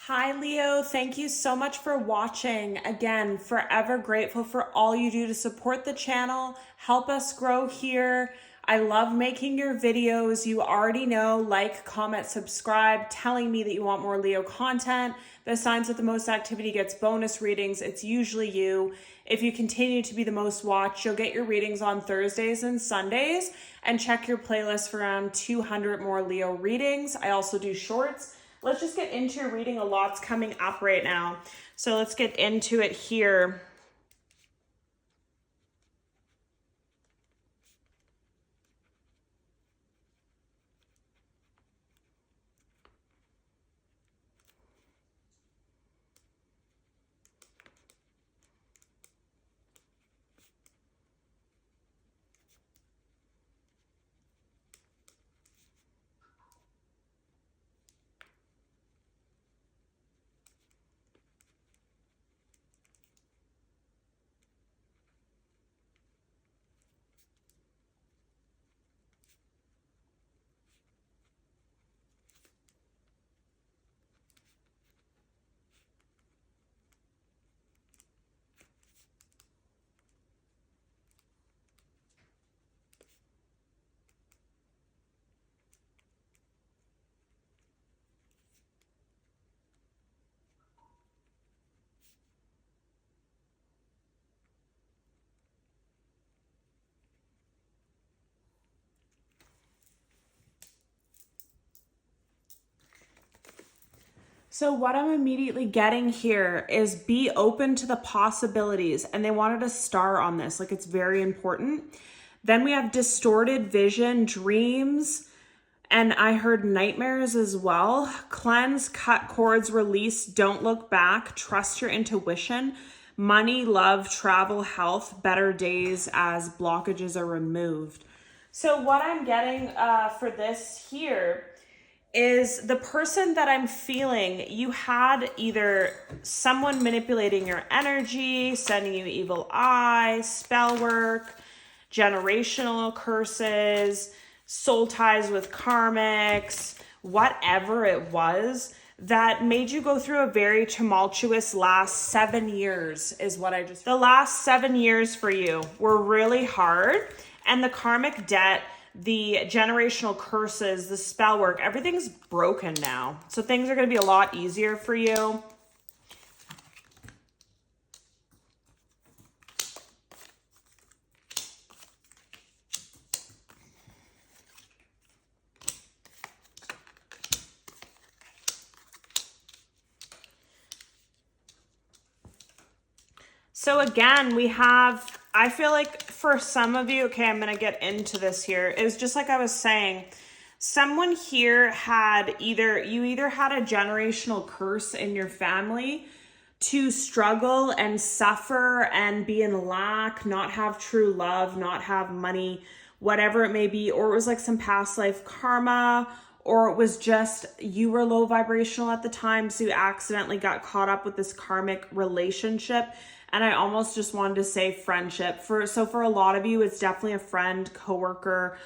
Hi Leo, thank you so much for watching. Again, forever grateful for all you do to support the channel, help us grow here. I love making your videos. You already know, like, comment, subscribe, telling me that you want more Leo content. The signs with the most activity gets bonus readings. It's usually you. If you continue to be the most watched, you'll get your readings on Thursdays and Sundays. And check your playlist for around 200 more Leo readings. I also do shorts. Let's just get into your reading. A lot's coming up right now. So let's get into it here. So what I'm immediately getting here is be open to the possibilities. And they wanted a star on this, like it's very important. Then we have distorted vision, dreams, and I heard nightmares as well. Cleanse, cut cords, release, don't look back, trust your intuition. Money, love, travel, health, better days as blockages are removed. So what I'm getting for this here is the person that I'm feeling, you had either someone manipulating your energy, sending you evil eye, spell work, generational curses, soul ties with karmics, whatever it was that made you go through a very tumultuous last 7 years is what the last 7 years for you were really hard. And the karmic debt, the generational curses, the spell work, everything's broken now. So things are going to be a lot easier for you. So again, we have, I feel like for some of you, okay, I'm going to get into this here. It was just like I was saying, someone here had you either had a generational curse in your family to struggle and suffer and be in lack, not have true love, not have money, whatever it may be, or it was like some past life karma, or it was just you were low vibrational at the time, so you accidentally got caught up with this karmic relationship. And I almost just wanted to say friendship. So for a lot of you, it's definitely a friend, coworker.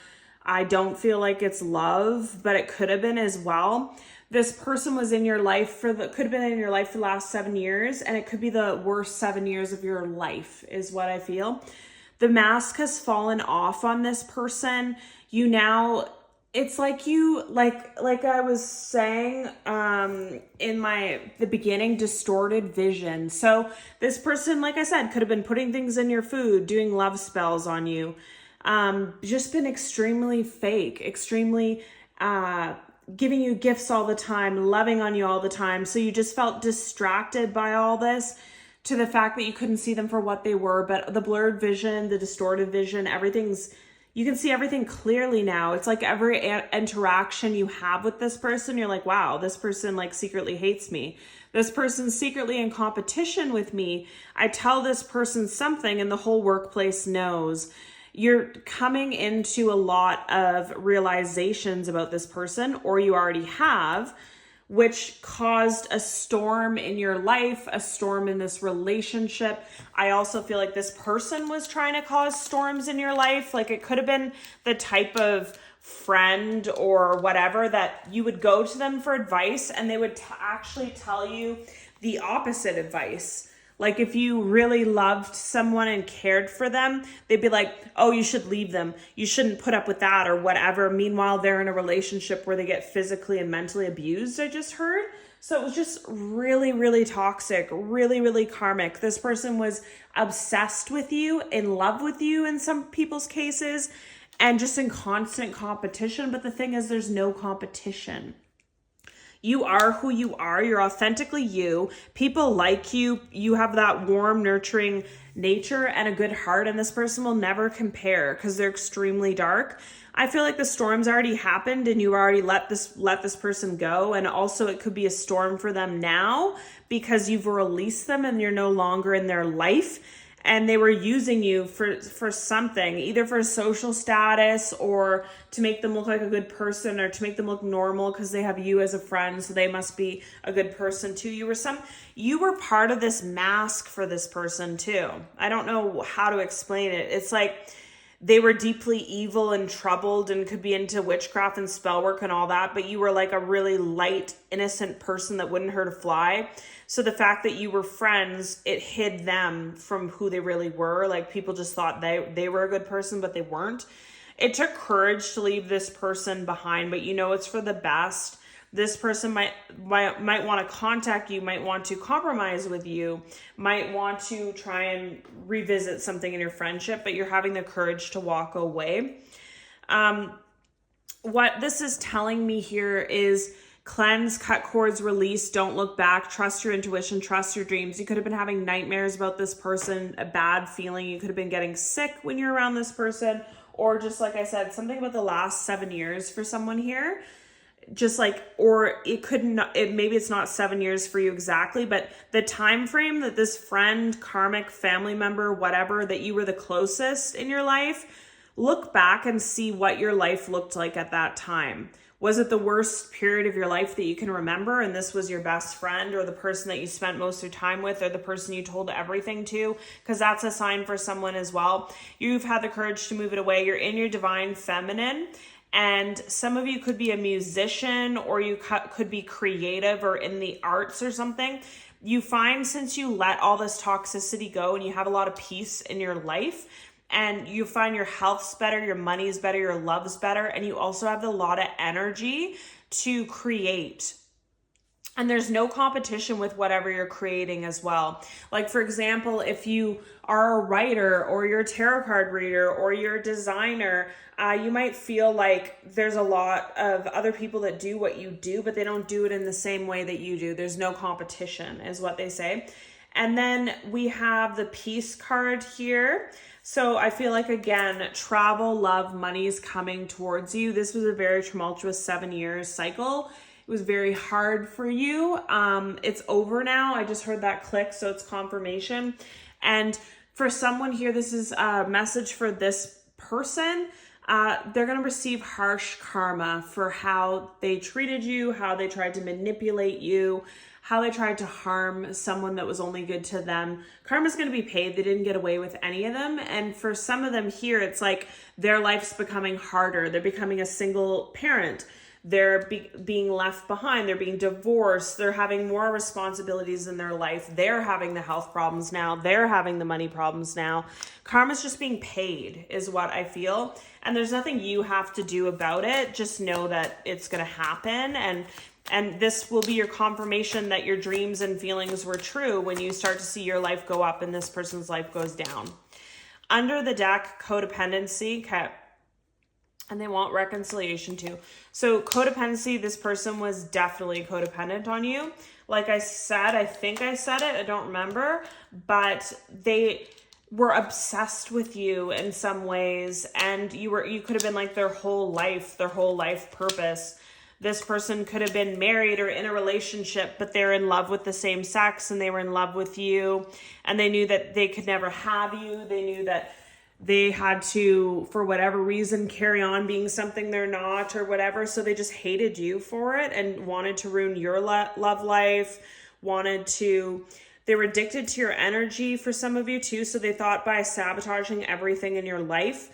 I don't feel like it's love, but it could have been as well. This person was in your life could have been in your life for the last 7 years, and it could be the worst 7 years of your life is what I feel. The mask has fallen off on this person. You now, it's like you, like I was saying in the beginning, distorted vision. So this person, like I said, could have been putting things in your food, doing love spells on you, just been extremely fake, extremely giving you gifts all the time, loving on you all the time. So you just felt distracted by all this to the fact that you couldn't see them for what they were. But the blurred vision, the distorted vision, you can see everything clearly now. It's like every interaction you have with this person, you're like, wow, this person like secretly hates me. This person's secretly in competition with me. I tell this person something and the whole workplace knows. You're coming into a lot of realizations about this person, or you already have, which caused a storm in your life, a storm in this relationship. I also feel like this person was trying to cause storms in your life. Like it could have been the type of friend or whatever, that you would go to them for advice and they would actually tell you the opposite advice. Like if you really loved someone and cared for them, they'd be like, oh, you should leave them. You shouldn't put up with that or whatever. Meanwhile, they're in a relationship where they get physically and mentally abused, I just heard. So it was just really, really toxic, really, really karmic. This person was obsessed with you, in love with you in some people's cases, and just in constant competition. But the thing is, there's no competition. You are who you are. You're authentically you. People like you. You have that warm, nurturing nature and a good heart. And this person will never compare because they're extremely dark. I feel like the storm's already happened and you already let this person go. And also it could be a storm for them now because you've released them and you're no longer in their life. And they were using you for something, either for social status or to make them look like a good person or to make them look normal because they have you as a friend, so they must be a good person too. You were part of this mask for this person too. I don't know how to explain it. It's like they were deeply evil and troubled and could be into witchcraft and spell work and all that, but you were like a really light, innocent person that wouldn't hurt a fly. So the fact that you were friends, it hid them from who they really were. Like people just thought they were a good person, but they weren't. It took courage to leave this person behind, but you know it's for the best. This person might want to contact you, might want to compromise with you, might want to try and revisit something in your friendship, but you're having the courage to walk away. What this is telling me here is cleanse, cut cords, release, don't look back, trust your intuition, trust your dreams. You could have been having nightmares about this person, a bad feeling. You could have been getting sick when you're around this person, or just like I said, something about the last 7 years for someone here. Just like, or it couldn't, maybe it's not 7 years for you exactly, but the time frame that this friend, karmic, family member, whatever, that you were the closest in your life, look back and see what your life looked like at that time. Was it the worst period of your life that you can remember and this was your best friend or the person that you spent most of your time with or the person you told everything to? Because that's a sign for someone as well. You've had the courage to move it away. You're in your divine feminine. And some of you could be a musician or you could be creative or in the arts or something. You find since you let all this toxicity go and you have a lot of peace in your life, and you find your health's better, your money's better, your love's better, and you also have a lot of energy to create. And there's no competition with whatever you're creating as well. Like, for example, if you are a writer or you're a tarot card reader or you're a designer, you might feel like there's a lot of other people that do what you do, but they don't do it in the same way that you do. There's no competition, is what they say. And then we have the Peace card here. So I feel like, again, travel, love, money is coming towards you. This was a very tumultuous 7 years cycle. It was very hard for you. It's over now. I just heard that click, so it's confirmation. And for someone here, this is a message for this person. They're going to receive harsh karma for how they treated you, how they tried to manipulate you, how they tried to harm someone that was only good to them. Karma's going to be paid. They didn't get away with any of them. And for some of them here, it's like their life's becoming harder. They're becoming a single parent. They're being left behind. They're being divorced. They're having more responsibilities in their life. They're having the health problems now. They're having the money problems now. Karma's just being paid is what I feel. And there's nothing you have to do about it. Just know that it's going to happen. And this will be your confirmation that your dreams and feelings were true when you start to see your life go up and this person's life goes down. Under the deck, codependency, okay. And they want reconciliation too. So codependency, this person was definitely codependent on you. Like I said, I think I said it, I don't remember, but they were obsessed with you in some ways, and you could have been like their whole life purpose. This person could have been married or in a relationship, but they're in love with the same sex and they were in love with you, and they knew that they could never have you. They knew that they had to, for whatever reason, carry on being something they're not or whatever. So they just hated you for it and wanted to ruin your love life, they were addicted to your energy for some of you too. So they thought by sabotaging everything in your life,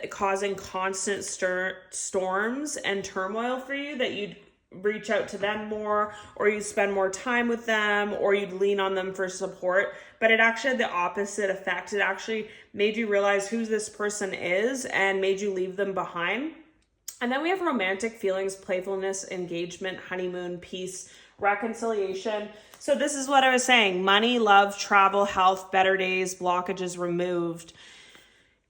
causing constant storms and turmoil for you, that you'd reach out to them more, or you'd spend more time with them, or you'd lean on them for support. But it actually had the opposite effect. It actually made you realize who this person is and made you leave them behind. And then we have romantic feelings, playfulness, engagement, honeymoon, peace, reconciliation. So this is what I was saying: money, love, travel, health, better days, blockages removed.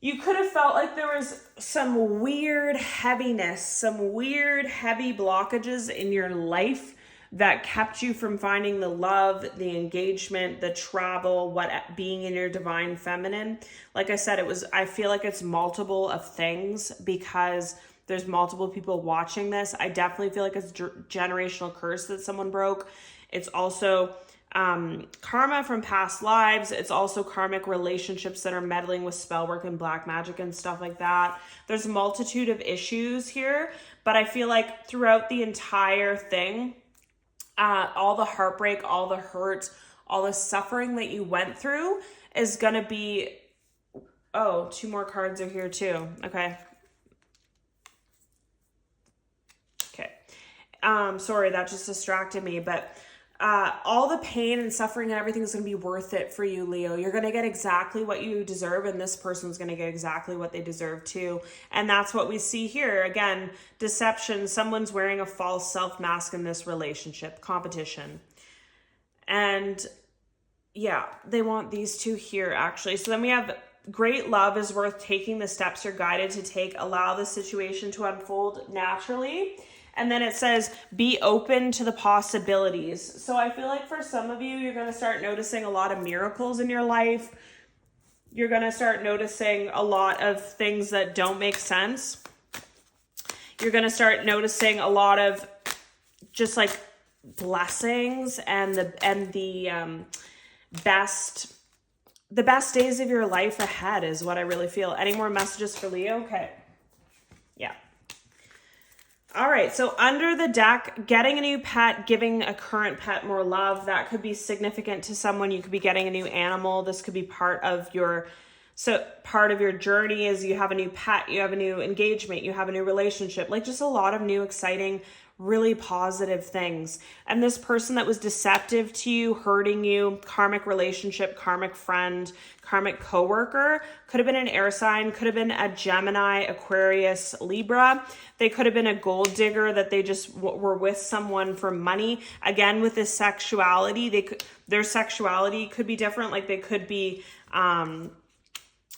You could have felt like there was some weird heaviness, some weird heavy blockages in your life that kept you from finding the love, the engagement, the travel, being in your divine feminine. Like I said, I feel like it's multiple of things, because there's multiple people watching this. I definitely feel like it's a generational curse that someone broke. It's also karma from past lives. It's also karmic relationships that are meddling with spell work and black magic and stuff like that. There's a multitude of issues here, but I feel like throughout the entire thing, all the heartbreak, all the hurt, all the suffering that you went through is going to be... Oh, 2 more cards are here too. Okay. Sorry, that just distracted me, but all the pain and suffering and everything is going to be worth it for you, Leo. You're going to get exactly what you deserve, and this person's going to get exactly what they deserve too. And that's what we see here. Again, deception. Someone's wearing a false self mask in this relationship, competition. And yeah, they want these two here actually. So then we have great love is worth taking the steps you're guided to take. Allow the situation to unfold naturally. And then it says, be open to the possibilities. So I feel like for some of you, you're going to start noticing a lot of miracles in your life. You're going to start noticing a lot of things that don't make sense. You're going to start noticing a lot of just like blessings and the best days of your life ahead is what I really feel. Any more messages for Leo? Okay. Yeah. All right, so under the deck, getting a new pet, giving a current pet more love, that could be significant to someone. You could be getting a new animal. This could be part of your journey is you have a new pet, you have a new engagement, you have a new relationship, like just a lot of new exciting, really positive things. And this person that was deceptive to you, hurting you, karmic relationship, karmic friend, karmic coworker, could have been an air sign, could have been a Gemini, Aquarius, Libra. They could have been a gold digger that they just were with someone for money. Again, with this sexuality, their sexuality could be different. Like they could be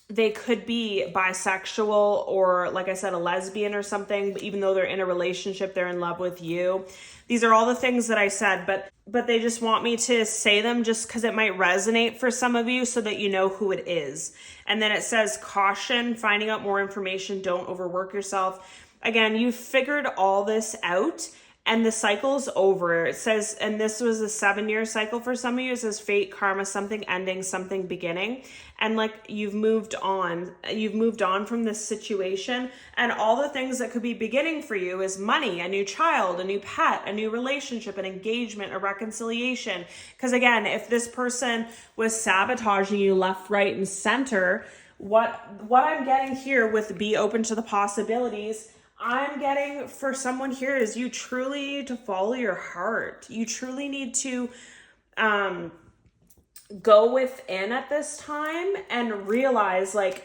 bisexual, or like I said, a lesbian or something, but even though they're in a relationship, they're in love with you. These are all the things that I said, but they just want me to say them just because it might resonate for some of you so that you know who it is. And then it says caution, finding out more information, don't overwork yourself. Again, you figured all this out. And the cycle's over. It says, and this was a 7-year cycle for some of you. It says fate, karma, something ending, something beginning. And like you've moved on from this situation. And all the things that could be beginning for you is money, a new child, a new pet, a new relationship, an engagement, a reconciliation. Because again, if this person was sabotaging you left, right, and center, what I'm getting here with be open to the possibilities, I'm getting for someone here is you truly need to follow your heart. You truly need to go within at this time and realize, like,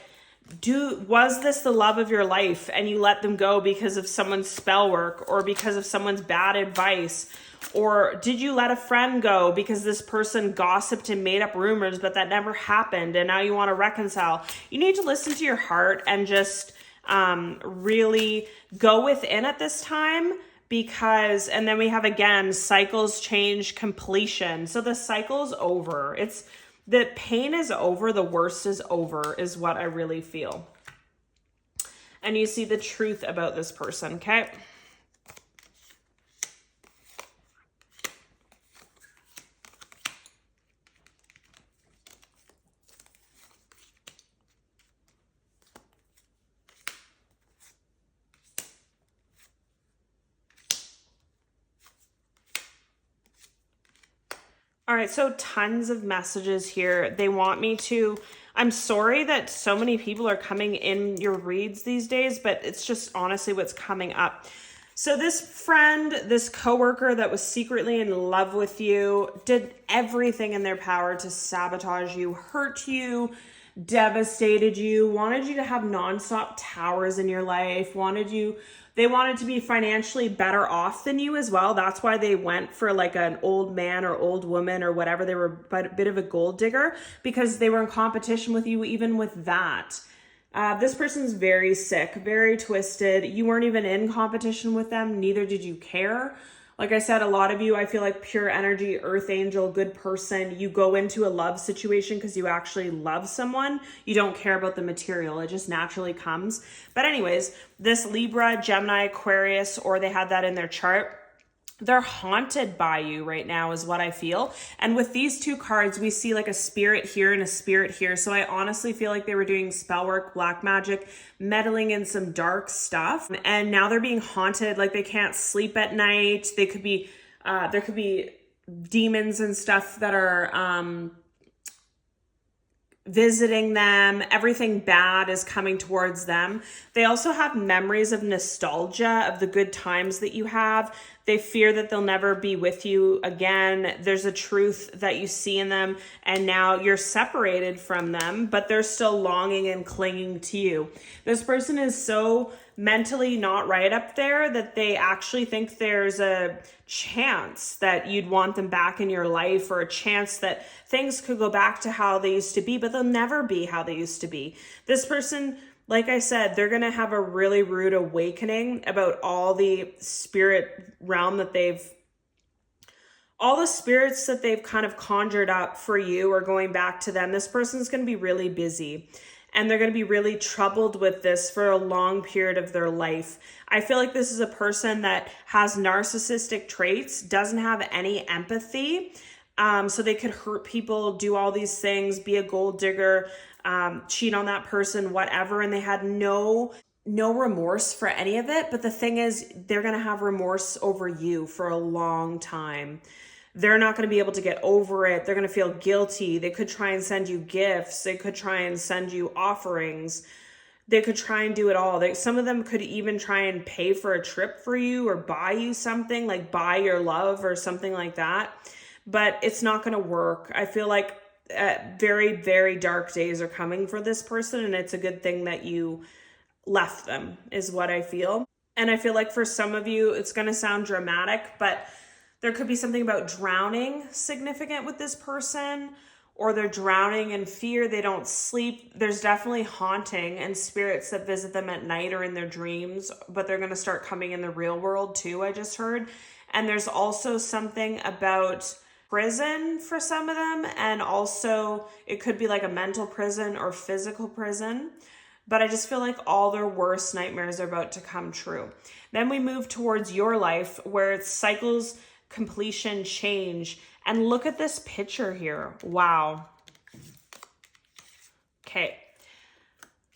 was this the love of your life and you let them go because of someone's spell work or because of someone's bad advice? Or did you let a friend go because this person gossiped and made up rumors, but that never happened and now you want to reconcile? You need to listen to your heart and just really go within at this time, because, and then we have again, cycles change, completion. So the cycle's over. The pain is over. The worst is over is what I really feel. And you see the truth about this person. Okay. All right, so tons of messages here. They want me to, I'm sorry that so many people are coming in your reads these days, but it's just honestly what's coming up. So this friend, this coworker that was secretly in love with you, did everything in their power to sabotage you, hurt you, devastated you, wanted you to have nonstop towers in your life, they wanted to be financially better off than you as well. That's why they went for like an old man or old woman or whatever. They were a bit of a gold digger because they were in competition with you even with that. This person's very sick, very twisted. You weren't even in competition with them. Neither did you care. Like I said, a lot of you, I feel like pure energy, earth angel, good person. You go into a love situation because you actually love someone. You don't care about the material. It just naturally comes. But anyways, this Libra, Gemini, Aquarius, or they had that in their chart, they're haunted by you right now is what I feel. And with these two cards, we see like a spirit here and a spirit here. So I honestly feel like they were doing spell work, black magic, meddling in some dark stuff. And now they're being haunted, like they can't sleep at night. They could be, there could be demons and stuff that are, visiting them. Everything bad is coming towards them. They also have memories of nostalgia of the good times that you have. They fear that they'll never be with you again. There's a truth that you see in them, and now you're separated from them, but they're still longing and clinging to you. This person is so mentally not right up there that they actually think there's a chance that you'd want them back in your life, or a chance that things could go back to how they used to be, but they'll never be how they used to be. This person, like I said, they're going to have a really rude awakening about all the spirit realm that all the spirits that they've kind of conjured up for you or going back to them. This person's going to be really busy. And they're going to be really troubled with this for a long period of their life. I feel like this is a person that has narcissistic traits, doesn't have any empathy. So they could hurt people, do all these things, be a gold digger, cheat on that person, whatever. And they had no remorse for any of it. But the thing is, they're going to have remorse over you for a long time. They're not going to be able to get over it. They're going to feel guilty. They could try and send you gifts. They could try and send you offerings. They could try and do it all. Some of them could even try and pay for a trip for you or buy you something, like buy your love or something like that. But it's not going to work. I feel like very, very dark days are coming for this person, and it's a good thing that you left them is what I feel. And I feel like for some of you, it's going to sound dramatic, but there could be something about drowning significant with this person, or they're drowning in fear. They don't sleep. There's definitely haunting and spirits that visit them at night or in their dreams, but they're going to start coming in the real world too, I just heard. And there's also something about prison for some of them. And also it could be like a mental prison or physical prison. But I just feel like all their worst nightmares are about to come true. Then we move towards your life where it's cycles, completion, change. And look at this picture here. Wow. Okay.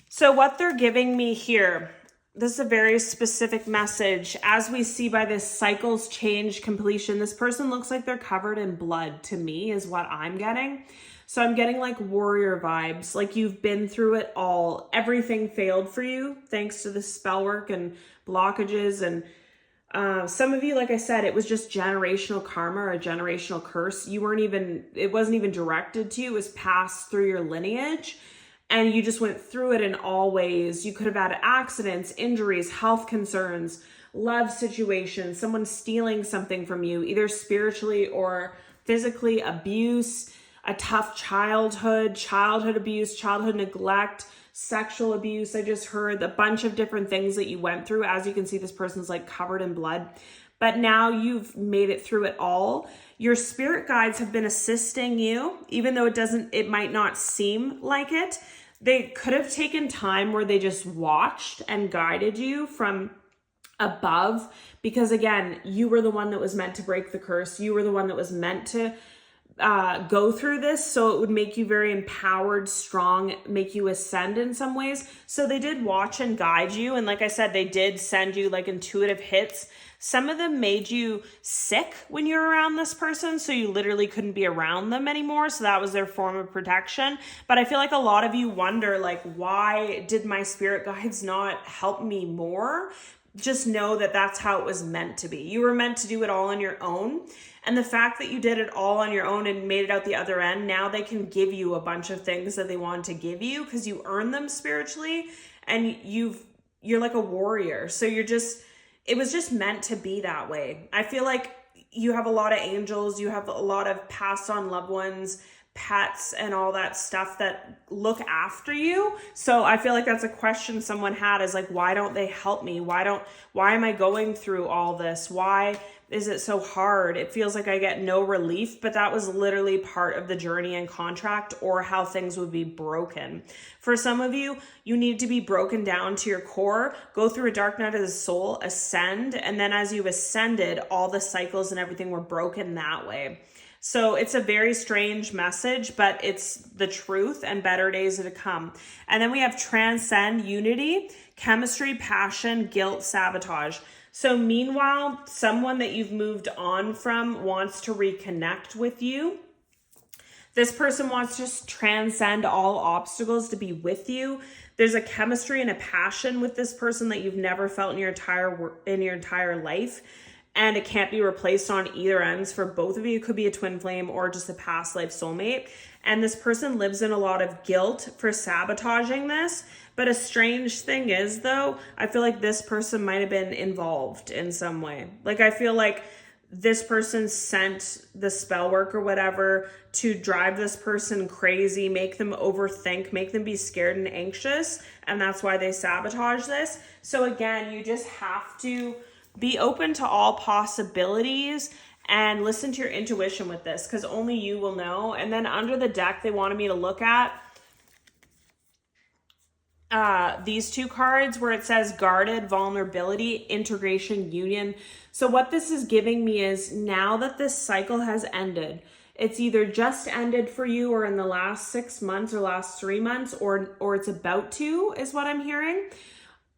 So what they're giving me here, this is a very specific message. As we see by this cycles, change, completion, this person looks like they're covered in blood to me is what I'm getting. So I'm getting like warrior vibes, like you've been through it all. Everything failed for you thanks to the spell work and blockages. And some of you, like I said, it was just generational karma or a generational curse. It wasn't even directed to you. It was passed through your lineage. And you just went through it in all ways. You could have had accidents, injuries, health concerns, love situations, someone stealing something from you, either spiritually or physically, abuse, a tough childhood abuse, childhood neglect, sexual abuse. I just heard a bunch of different things that you went through. As you can see, this person's like covered in blood. But now you've made it through it all. Your spirit guides have been assisting you, even though it might not seem like it. They could have taken time where they just watched and guided you from above, because again, you were the one that was meant to break the curse. You were the one that was meant to go through this, so it would make you very empowered, strong, make you ascend in some ways. So they did watch and guide you, and like I said, they did send you like intuitive hits. Some of them made you sick when you were around this person, so you literally couldn't be around them anymore, so that was their form of protection. But I feel like a lot of you wonder, like, why did my spirit guides not help me more? Just know that that's how it was meant to be. You were meant to do it all on your own. And the fact that you did it all on your own and made it out the other end, now they can give you a bunch of things that they want to give you because you earned them spiritually, and you're like a warrior. So it was just meant to be that way. I feel like you have a lot of angels, you have a lot of passed on loved ones, pets, and all that stuff that look after you. So I feel like that's a question someone had, is like, why don't they help me? Why am I going through all this? Why is it so hard? It feels like I get no relief, but that was literally part of the journey and contract, or how things would be broken. For some of you, you need to be broken down to your core, go through a dark night of the soul, ascend, and then as you ascended, all the cycles and everything were broken that way. So it's a very strange message, but it's the truth, and better days are to come. And then we have transcend, unity, chemistry, passion, guilt, sabotage. So meanwhile, someone that you've moved on from wants to reconnect with you. This person wants to transcend all obstacles to be with you. There's a chemistry and a passion with this person that you've never felt in your entire life. And it can't be replaced on either ends for both of you. It could be a twin flame or just a past life soulmate. And this person lives in a lot of guilt for sabotaging this. But a strange thing is, though, I feel like this person might have been involved in some way. Like, I feel like this person sent the spell work or whatever to drive this person crazy, make them overthink, make them be scared and anxious. And that's why they sabotage this. So again, you just have to be open to all possibilities and listen to your intuition with this, because only you will know. And then under the deck, they wanted me to look at these two cards where it says guarded, vulnerability, integration, union. So what this is giving me is, now that this cycle has ended, it's either just ended for you, or in the last 6 months or last 3 months, or it's about to, is what I'm hearing.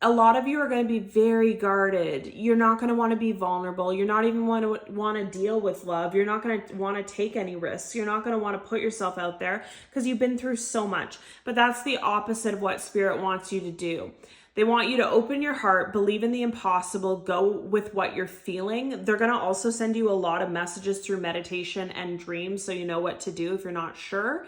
A lot of you are going to be very guarded. You're not going to want to be vulnerable. You're not even want to deal with love. You're not going to want to take any risks. You're not going to want to put yourself out there because you've been through so much. But that's the opposite of what Spirit wants you to do. They want you to open your heart, believe in the impossible, go with what you're feeling. They're going to also send you a lot of messages through meditation and dreams, so you know what to do if you're not sure.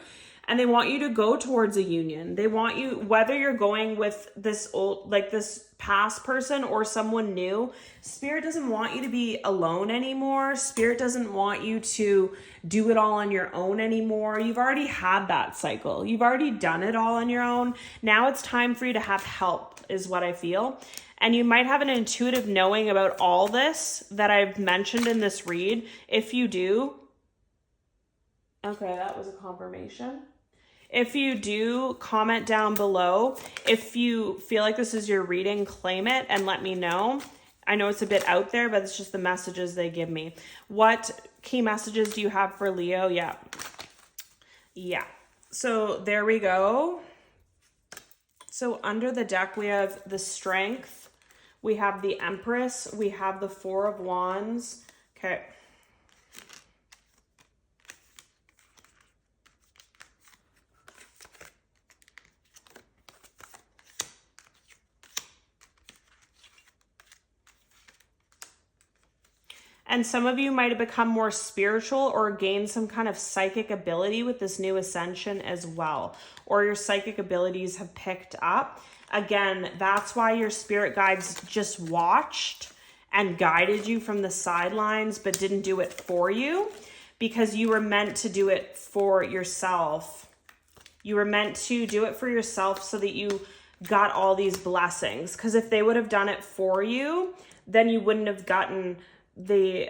And they want you to go towards a union. They want you, whether you're going with this old, like this past person or someone new, Spirit doesn't want you to be alone anymore. Spirit doesn't want you to do it all on your own anymore. You've already had that cycle. You've already done it all on your own. Now it's time for you to have help, is what I feel. And you might have an intuitive knowing about all this that I've mentioned in this read. If you do, okay, that was a confirmation. If you do, comment down below. If you feel like this is your reading, claim it and let me know. I know it's a bit out there, but it's just the messages they give me. What key messages do you have for Leo? Yeah. So there we go. So under the deck, we have the Strength. We have the Empress. We have the Four of Wands. Okay. And some of you might have become more spiritual or gained some kind of psychic ability with this new ascension as well. Or your psychic abilities have picked up. Again, that's why your spirit guides just watched and guided you from the sidelines, but didn't do it for you, because you were meant to do it for yourself. You were meant to do it for yourself so that you got all these blessings. Because if they would have done it for you, then you wouldn't have gotten the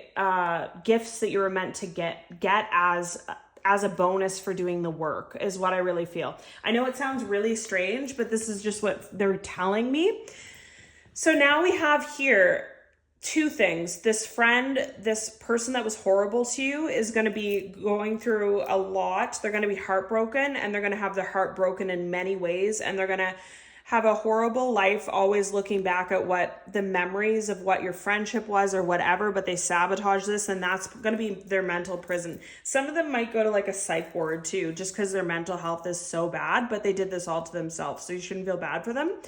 gifts that you were meant to get as a bonus for doing the work, is what I really feel. I know it sounds really strange, but this is just what they're telling me. So now we have here two things. This friend, this person that was horrible to you is going to be going through a lot. They're going to be heartbroken, and they're going to have their heart broken in many ways, and they're going to have a horrible life always looking back at what the memories of what your friendship was or whatever, but they sabotage this, and that's going to be their mental prison. Some of them might go to like a psych ward too, just because their mental health is so bad, but they did this all to themselves, so you shouldn't feel bad for them.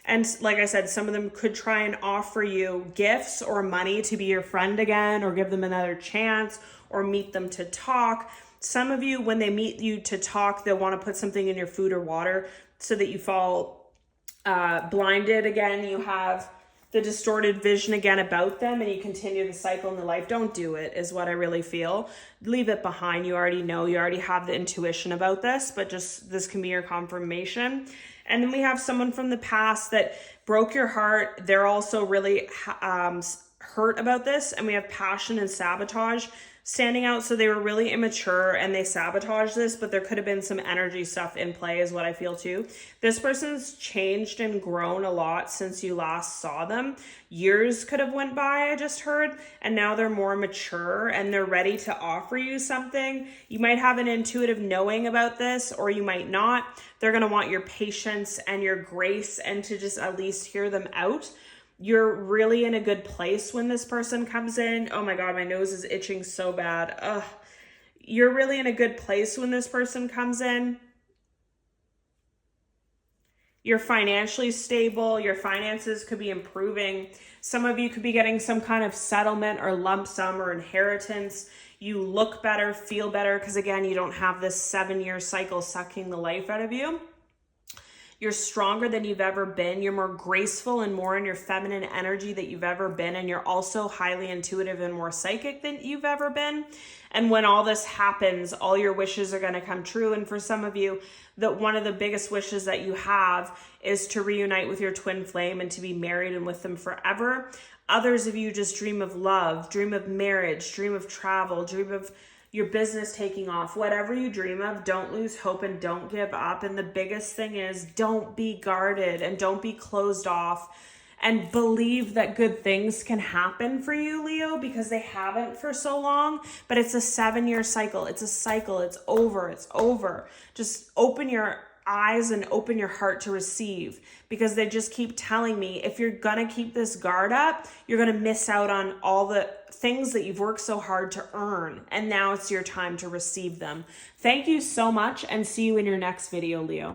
And like I said, some of them could try and offer you gifts or money to be your friend again, or give them another chance, or meet them to talk. Some of you, when they meet you to talk, they'll want to put something in your food or water so that you fall blinded again. You have the distorted vision again about them, and you continue the cycle in the life. Don't do it, is what I really feel. Leave it behind. You already know, you already have the intuition about this, but just this can be your confirmation. And then we have someone from the past that broke your heart. They're also really hurt about this. And we have passion and sabotage standing out. So they were really immature and they sabotaged this, but there could have been some energy stuff in play is what I feel too. This person's changed and grown a lot since you last saw them. Years could have went by, I just heard, and now they're more mature and they're ready to offer you something. You might have an intuitive knowing about this, or you might not. They're going to want your patience and your grace and to just at least hear them out. You're really in a good place when this person comes in. Oh my God, my nose is itching so bad. Ugh. You're really in a good place when this person comes in. You're financially stable. Your finances could be improving. Some of you could be getting some kind of settlement or lump sum or inheritance. You look better, feel better, because again, you don't have this 7-year cycle sucking the life out of you. You're stronger than you've ever been. You're more graceful and more in your feminine energy that you've ever been. And you're also highly intuitive and more psychic than you've ever been. And when all this happens, all your wishes are going to come true. And for some of you, that one of the biggest wishes that you have is to reunite with your twin flame and to be married and with them forever. Others of you just dream of love, dream of marriage, dream of travel, dream of your business taking off. Whatever you dream of, don't lose hope and don't give up. And the biggest thing is, don't be guarded and don't be closed off, and believe that good things can happen for you, Leo, because they haven't for so long. But it's a 7-year cycle. It's a cycle. It's over. It's over. Just open your eyes and open your heart to receive, because they just keep telling me, if you're gonna keep this guard up, you're gonna miss out on all the things that you've worked so hard to earn, and now it's your time to receive them. Thank you so much, and see you in your next video, Leo.